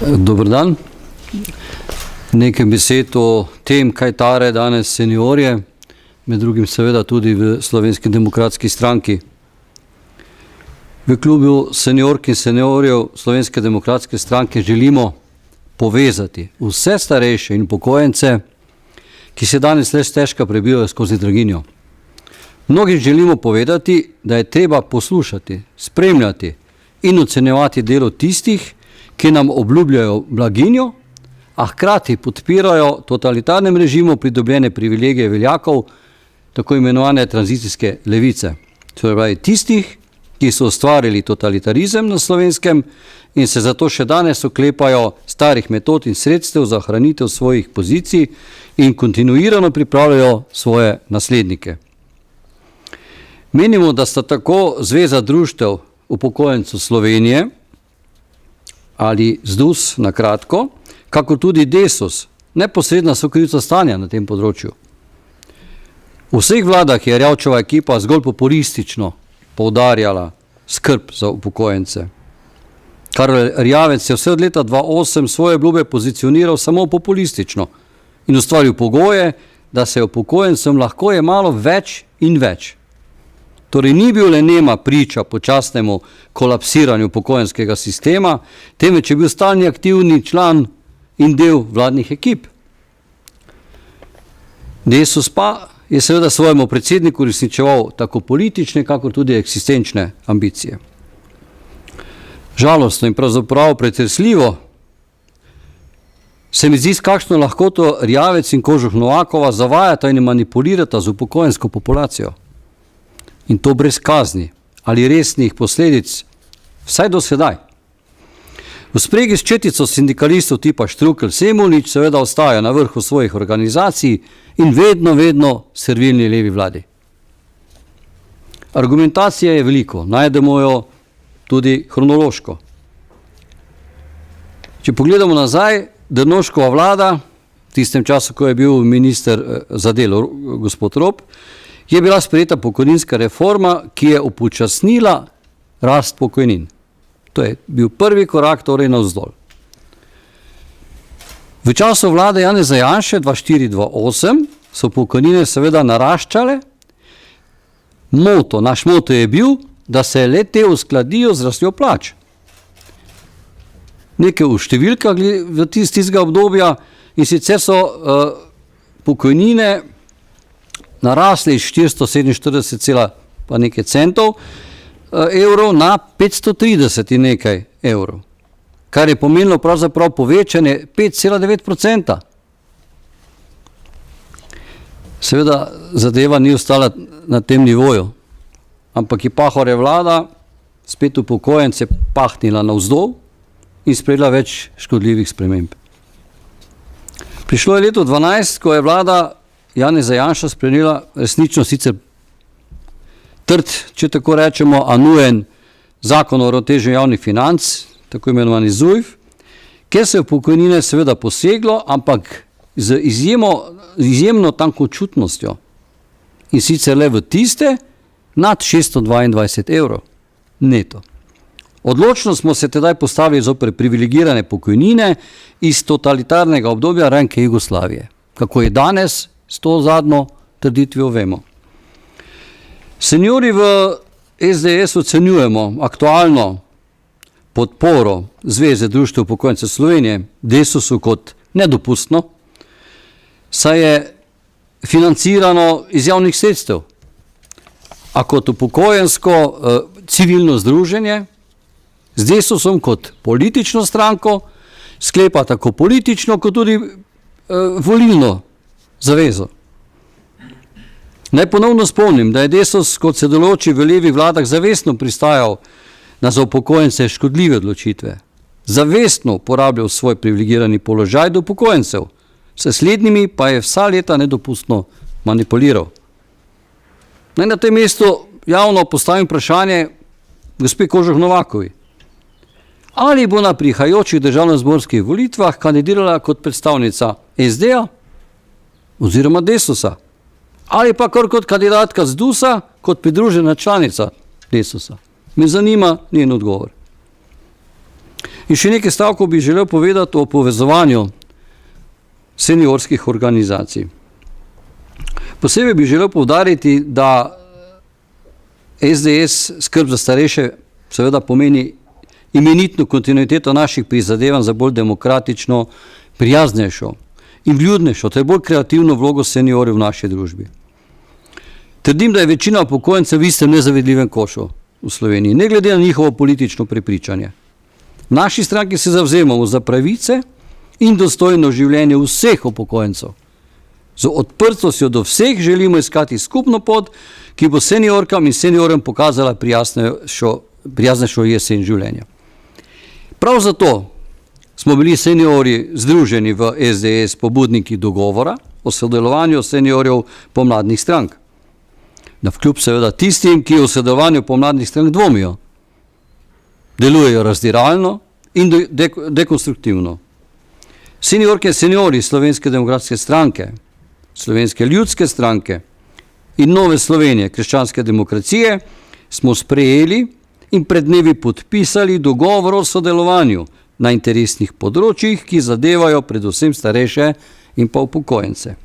Dober dan. Nekaj besed o tem, kaj tare danes seniorje, med drugim seveda tudi v Slovenski demokratski stranki. V klubu seniork in seniorjev Slovenske demokratske stranke želimo povezati vse starejše in upokojence, ki se danes le stežka prebijajo skozi draginjo. Mnogi želimo povedati, da je treba poslušati, spremljati in ocenjevati delo tistih, ki nam obljubljajo blaginjo, a hkrati podpirajo totalitarnem režimu pridobljene privilegije veljakov, tako imenovane tranzicijske levice. Torej tistih, ki so ustvarili totalitarizem na Slovenskem in se zato še danes oklepajo starih metod in sredstev za ohranitev svojih pozicij in kontinuirano pripravljajo svoje naslednike. Menimo, da sta tako Zveza društev upokojencev Slovenije ali ZDUS na kratko, kako tudi Desus, neposredna sokrivca stanja na tem področju. V vseh vladah je Erjavčeva ekipa zgolj populistično poudarjala skrb za upokojence. Karel Erjavec je vse od leta 2008 svoje obljube pozicioniral samo populistično in ustvaril pogoje, da se upokojencem lahko je malo več in več. Torej ni bil le nema priča počasnemu kolapsiranju upokojenskega sistema, temveč je bil stalni aktivni član in del vladnih ekip. Desus pa je seveda svojemu predsedniku uresničeval tako politične, kakor tudi eksistenčne ambicije. Žalostno in pravzaprav pretresljivo se mi zdi, s kakšno lahkoto Erjavec in Kožuh Novakova zavajata in manipulirata z upokojensko populacijo. In to brez kazni ali resnih posledic, vsaj do sedaj. V spregi s četico sindikalistov tipa Štrukelj Semolič seveda ostaja na vrhu svojih organizacij in vedno servilni levi vladi. Argumentacija je veliko, najdemo jo tudi kronološko. Če pogledamo nazaj, Drnovškova vlada, v tistem času, ko je bil minister za delo gospod Rop, je bila sprejeta pokojninska reforma, ki je upočasnila rast pokojnin. To je bil prvi korak torej navzdol. V času vlade Janeza Janše 2004-2008 so pokojnine seveda naraščale. Naš moto je bil, da se le te uskladijo z rastjo plač. Nekaj v številkah v tistega obdobja in sicer so pokojnine narasli iz 447, pa nekaj centov evrov na 530 in nekaj evrov, kar je pomenilo pravzaprav povečanje 5,9%. Seveda zadeva ni ostala na tem nivoju, ampak je Pahorjeva vlada spet upokojence pahnila navzdol in sprejela več škodljivih sprememb. Prišlo je leto 2012, ko je vlada Janeza Janša sprejela resnično sicer trd, če tako rečemo, a nujen zakon o uravnoteženju javnih financ, tako imenovani ZUJF, kjer se je v pokojnine seveda poseglo, ampak z izjemno tankočutnostjo in sicer le v tiste nad 622 evrov neto. Odločno smo se tedaj postavili zoper privilegirane pokojnine iz totalitarnega obdobja rajnke Jugoslavije. Kako je danes, s to zadnjo trditvijo vemo. Seniori v SDS ocenjujemo aktualno podporo Zveze društev upokojencev Slovenije Desusu kot nedopustno, saj je financirano iz javnih sredstev, a kot upokojensko civilno združenje z Desusom kot politično stranko sklepa tako politično kot tudi volilno zavezo. Naj ponovno spomnim, da je Desus kot sodelujoči v levih vladah zavestno pristajal na za upokojence škodljive odločitve. Zavestno uporabljal svoj privilegirani položaj do upokojencev, s slednjimi pa je vsa leta nedopustno manipuliral. Naj na tem mestu javno postavim vprašanje gospe Kožuh Novakovi. Ali bo na prihajajočih državnozborskih volitvah kandidirala kot predstavnica SD-ja oziroma Desusa? Ali pa kar kot kandidatka ZDUS-a, kot pridružena članica Desusa? Me zanima njen odgovor. In še nekaj stavkov bi želel povedati o povezovanju seniorskih organizacij. Posebej bi želel poudariti, da SDS skrb za starejše seveda pomeni imenitno kontinuiteto naših prizadevanj za bolj demokratično, prijaznejšo in vljudnejšo ter bolj kreativno vlogo seniorjev v naši družbi. Trdim, da je večina upokojencev v istem nezavedljivem košu v Sloveniji, ne glede na njihovo politično prepričanje. V naši stranki se zavzemamo za pravice in dostojno življenje vseh upokojencev. Z odprtostjo do vseh želimo iskati skupno pot, ki bo seniorkam in seniorjem pokazala prijaznejšo jesen življenja. Prav zato smo bili seniorji združeni v SDS pobudniki dogovora o sodelovanju seniorjev pomladnih strank. Navkljub seveda tistim, ki v sodelovanju pomladnih strank dvomijo, delujejo razdiralno in dekonstruktivno. Seniorke in seniorji Slovenske demokratske stranke, Slovenske ljudske stranke in Nove Slovenije, krščanske demokracije, smo sprejeli in pred dnevi podpisali dogovor o sodelovanju na interesnih področjih, ki zadevajo predvsem starejše in pa upokojence.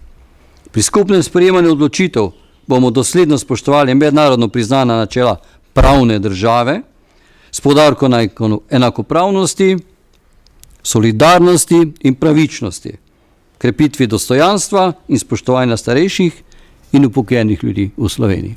Pri skupnem sprejemanju odločitev bomo dosledno spoštovali mednarodno priznana načela pravne države s poudarkom na enakopravnosti, solidarnosti in pravičnosti, krepitvi dostojanstva in spoštovanja starejših in upokojenih ljudi v Sloveniji.